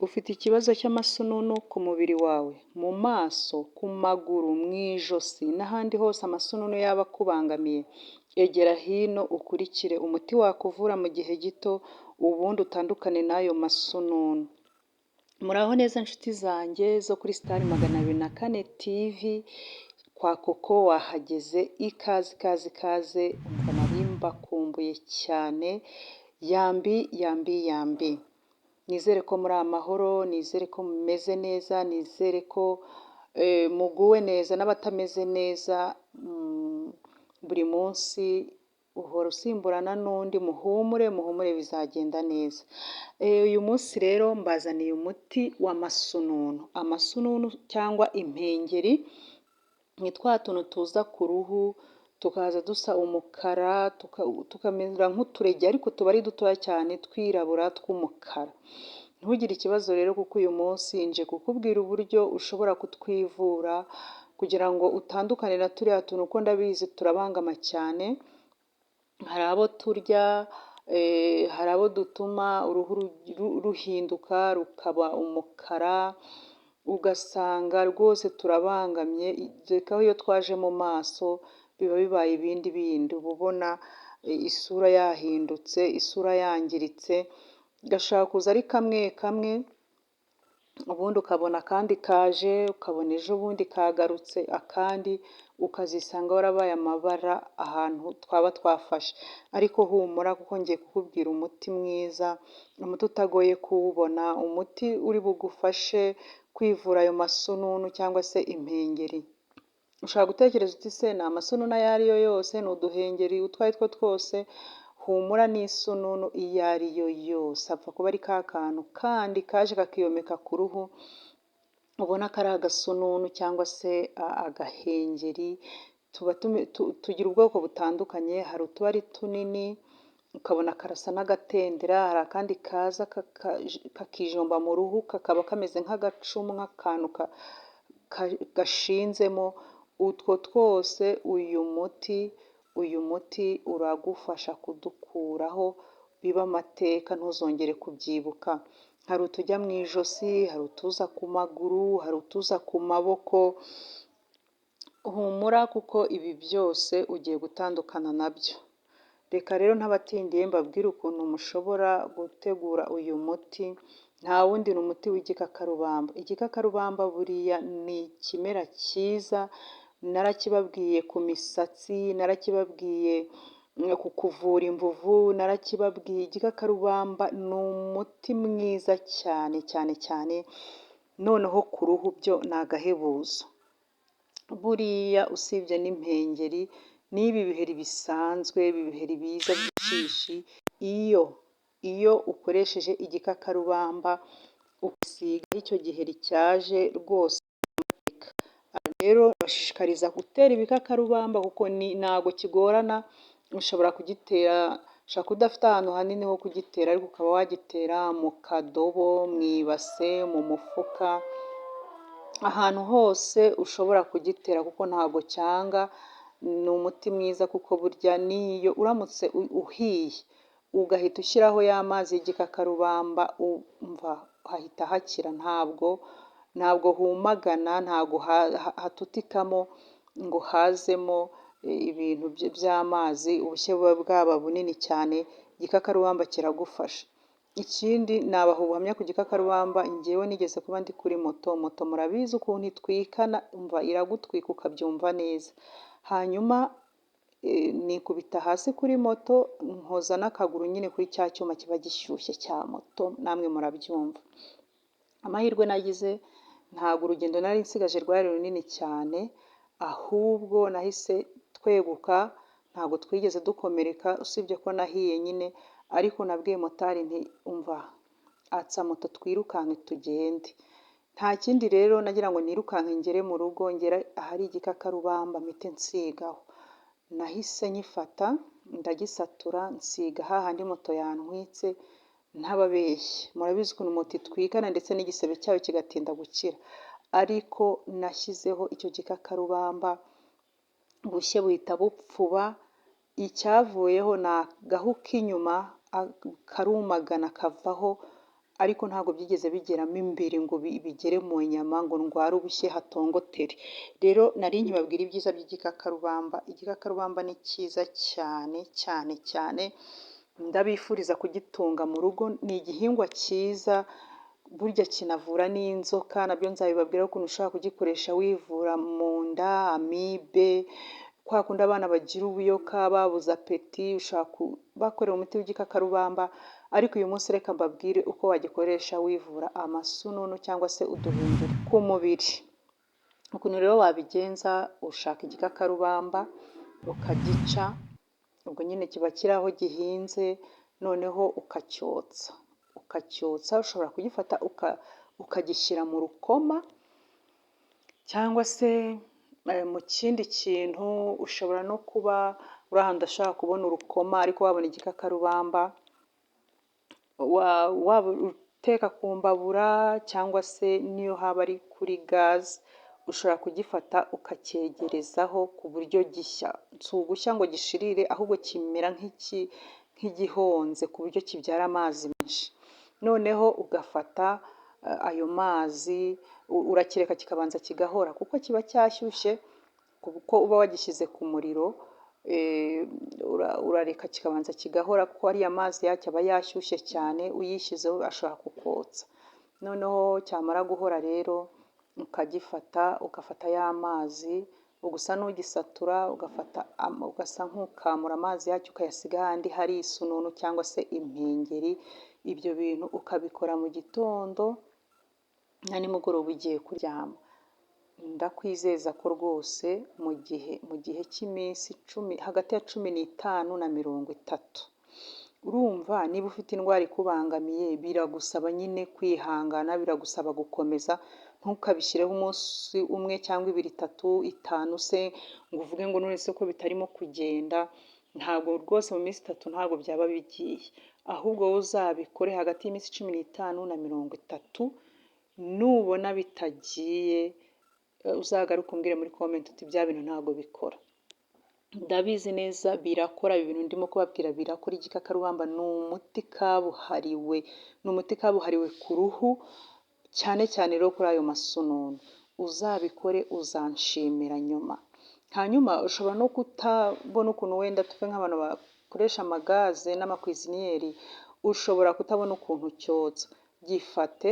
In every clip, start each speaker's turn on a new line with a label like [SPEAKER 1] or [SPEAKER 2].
[SPEAKER 1] Ufite ikibazo cy'amasununu ku mubiri wawe, mu maso, ku maguru, mu ijosi n'ahandi hose amasununu yaba akubangamiye, egera hino ukurikire umuti wakuvura mu gihe gito, ubundi utandukane n'ayo masununu. Muraho neza nshuti zanjye zo kuri Star 204 TV, kwa Koko wahageze, ikaze ikaze ikaze, umva nari mbakumbuye cyane, yambi yambi yambi. Nizere ko muri amahoro, nizere ko mumeze neza, nizere ko muguwe neza n'abatameze neza. Buri munsi uhora usimburana n'undi, muhumure muhumure bizagenda neza. Uyu munsi rero mbazaniye umuti w'amasununu. Amasununu cyangwa impengeri ni twa tuntu tuza ku ruhu tukaza dusa umukara, tukamera nk'uturege ariko tuba ari dutoya cyane twirabura tw'umukara. Ntugire ikibazo rero kuko uyu munsi nje kukubwira uburyo ushobora kutwivura kugira ngo utandukane na turiya tuntu, uko ndabizi turabangama cyane. Hari abo turya, hari abo dutuma uruhu ruhinduka rukaba umukara, ugasanga rwose turabangamye. Reka iyo twaje mu maso biba bibaye ibindi bindi, uba ubona isura yahindutse, isura yangiritse, gashaka kuza ari kamwe kamwe, ubundi ukabona akandi kaje, ukabona ejo bundi kagarutse akandi, ukazisanga warabaye amabara ahantu twaba twafashe. Ariko humura kuko ngiye kukubwira umuti mwiza, umuti utagoye kuwubona, umuti uri bugufashe kwivura ayo masununu cyangwa se impengeri. Ushobora gutekereza uti se ni amasununu ayo ari yo yose, ni uduhengeri utwo ari two twose? Humura n'isununu iyo ari yo yose, apfa kuba ari ka kantu kandi kaje kakiyomeka ku ruhu, ubona ko ari agasununu cyangwa se agahengeri. Tugira ubwoko butandukanye, hari utuba ari tunini ukabona karasa n'agatendera, hari akandi kaza kakijomba mu ruhu kakaba kameze nk'agacumu, nk'akantu gashinzemo. Utwo twose uyu muti uragufasha kudukuraho biba amateka, ntuzongere kubyibuka. Hari utujya mu ijosi, hari utuza ku maguru, hari utuza ku maboko. Humura kuko ibi byose ugiye gutandukana nabyo. Reka rero ntabatindiye mbabwire ukuntu mushobora gutegura uyu muti. Nta wundi, ni umuti w'igikakarubamba. Igikakarubamba buriya ni ikimera cyiza, narakibabwiye ku misatsi, narakibabwiye ku kuvura imvuvu, narakibabwiye. Igikakarubamba ni umuti mwiza cyane cyane cyane, noneho ku ruhu byo ni agahebuzo. Buriya usibye n'impengeri n'ibi biheri bisanzwe, ibi biheri biza by'inshishi, iyo ukoresheje igikakarubamba ukisiga icyo giheri cyaje rwose. Rero bashishikariza gutera ibikakarubamba kuko ntago kigorana. Ushobora kugitera, ushobora kuba udafite ahantu hanini ho kugitera, ariko ukaba wagitera mu kadobo, mu ibase, mu mufuka, ahantu hose ushobora kugitera kuko ntabwo cyanga. Ni umuti mwiza kuko burya niyo uramutse uhiye ugahita ushyiraho ya mazi y'igikakarubamba, umva hahita hakira. Ntabwo humagana, ntabwo hatutikamo ngo hazemo ibintu by'amazi, ubushye buba bwaba bunini cyane. Igikakarubamba kiragufasha. Ikindi nabaha ubuhamya ku gikakarubamba, njyewe nigeze kuba ndi kuri moto murabizi ukuntu itwikana, umva iragutwika ukabyumva neza. Hanyuma nikubita hasi kuri moto, nkoza n'akaguru nyine kuri cya cyuma kiba gishyushye cya moto, namwe murabyumva. Amahirwe nagize, ntabwo urugendo nari nsigaje rwari runini cyane, ahubwo nahise tweguka, ntabwo twigeze dukomereka, usibye ko nahiye nyine. Ariko nabwiye motari nti umva atsa moto twirukanke tugende. Nta kindi rero, nagira ngo nirukanke ngere mu rugo, ngera ahari igikakarubamba mpite nsigaho. Nahise nyifata ndagisatura nsiga hahandi moto yantwitse, ntababeshye. Murabizi ukuntu moto itwikana ndetse n'igisebe cyayo kigatinda gukira. Ariko nashyizeho icyo gikakarubamba, ubushye buhita bupfuba. Icyavuyeho ni agahu k'inyuma karumagana kavaho, ariko ntabwo byigeze bigeramo imbere ngo bigere mu nyama ngo ndware ubushye hatongotere. Rero nari nkibabwira ibyiza by'igikakarubamba. Igikakarubamba ni cyiza cyane cyane cyane, ndabifuriza kugitunga mu rugo. Ni igihingwa cyiza, burya kinavura n'inzoka, nabyo nzabibabwira ukuntu ushobora kugikoresha wivura mu nda, amibe, kwa kundi abana bagira ubuyoka babuze apeti, ushaka bakorera umuti w'igikakarubamba. Ariko uyu munsi reka mbabwire uko wagikoresha wivura amasununu cyangwa se uduhengeri ku mubiri. Ukuntu rero wabigenza, ushaka igikakarubamba ukagica, ubwo nyine kiba kiri aho gihinze, noneho ukacyotsa. Ushobora kugifata ukagishyira mu rukoma cyangwa se mu kindi kintu. Ushobora no kuba uri ahantu udashobora kubona urukoma ariko wabona igikakarubamba, waba uteka ku mbabura cyangwa se niyo haba ari kuri gaze, ushobora kugifata ukacyegerezaho ku buryo gishya. Si ugushya ngo gishirire, ahubwo kimera nk'igihonze ku buryo kibyara amazi menshi. Noneho ugafata ayo mazi urakireka kikabanza kigahora, kuko kiba cyashyushye, kuko uba wagishyize ku muriro. Urareka kikabanza kigahora, kuko ariya mazi yacyo aba yashyushye cyane, uyishyizeho ashobora kukotsa. Noneho cyamara guhora rero ugafata ya mazi, ugusa n'ugisatura, ugasa nk'ukamura amazi yacyo ukayasiga ahandi hari isununu cyangwa se impengeri. Ibyo bintu ukabikora mu gitondo na nimugoroba ugiye kuryama. Ndakwizeza ko rwose mu gihe cy'iminsi 10, hagati ya 15 na 30, urumva niba ufite indwara ikubangamiye biragusaba nyine kwihangana, biragusaba gukomeza. Ntukabishyireho umunsi umwe cyangwa 2, 3, 5 se ngo uvuge ngo none se ko bitarimo kugenda. Ntabwo rwose mu minsi 3 ntabwo byaba bigiye, ahubwo wowe uzabikore hagati y'iminsi 15 na 30. Nubona bitagiye uzagaruke umbwire muri comment uti bya bintu ntabwo bikora. Ndabizi neza birakora, ibi bintu ndimo kubabwira birakora. Igikakarubamba ni umuti kabuhariwe, ku ruhu, cyane cyane rero kuri ayo masununu. Uzabikore uzanshimira nyuma. Hanyuma ushobora no kutabona ukuntu, wenda tuve nk'abantu bakoresha amagaze n'amakwiziniyeri, ushobora kutabona ukuntu cyotsa. Gifate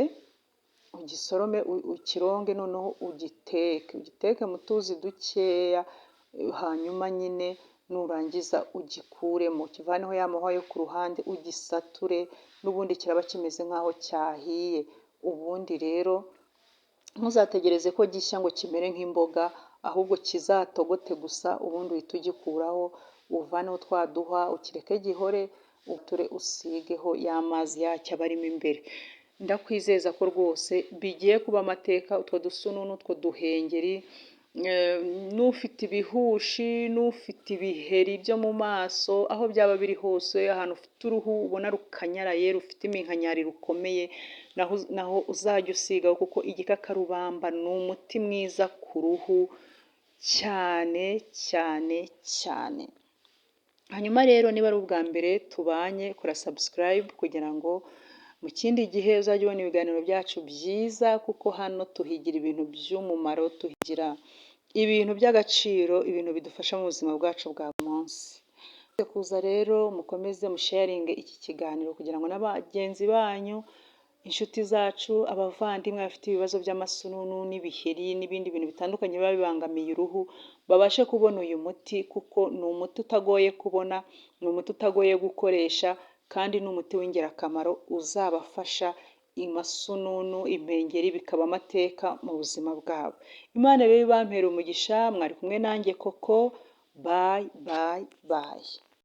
[SPEAKER 1] ugisorome, ukironge, noneho ugiteke mu tuzi dukeya. Hanyuma nyine nurangiza ugikuremo, kivaneho ya mahwa yo ku ruhande, ugisature, n'ubundi kiraba kimeze nk'aho cyahiye. Ubundi rero ntuzategereze ko gishya ngo kimere nk'imboga, ahubwo kizatogote gusa. Ubundi uhita ugikuraho, uvaneho twa duhwa, ukireke gihore, usigeho ya mazi yacyo aba arimo imbere. Ndakwizeza ko rwose bigiye kuba amateka. Utwo dusununu, utwo duhengeri, n'ufite ibihushi, n'ufite ibiheri byo mu maso, aho byaba biri hose, ahantu ufite uruhu ubona rukanyaraye, rufite iminkanyari rukomeye, naho uzajya usigaho, kuko igikakarubamba ni umuti mwiza ku ruhu cyane cyane cyane. Hanyuma rero niba ari ubwa mbere tubanye, kora subscribe kugira ngo mu kindi gihe uzajya ubona ibiganiro byacu byiza, kuko hano tuhigira ibintu by'umumaro, tuhigira ibintu by'agaciro, ibintu bidufasha mu buzima bwacu bwa buri munsi. Kuza rero mukomeze musharinge iki kiganiro kugira ngo n'abagenzi banyu, inshuti zacu, abavandimwe bafite ibibazo by'amasununu n'ibiheri n'ibindi bintu bitandukanye biba bibangamiye uruhu, babashe kubona uyu muti, kuko ni umuti utagoye kubona, ni umuti utagoye gukoresha, kandi ni umuti w'ingirakamaro uzabafasha. Amasununu, impengeri bikaba amateka mu buzima bwabo. Imana rero ibampere umugisha. Mwari kumwe nanjye Koko. Bye bye bye.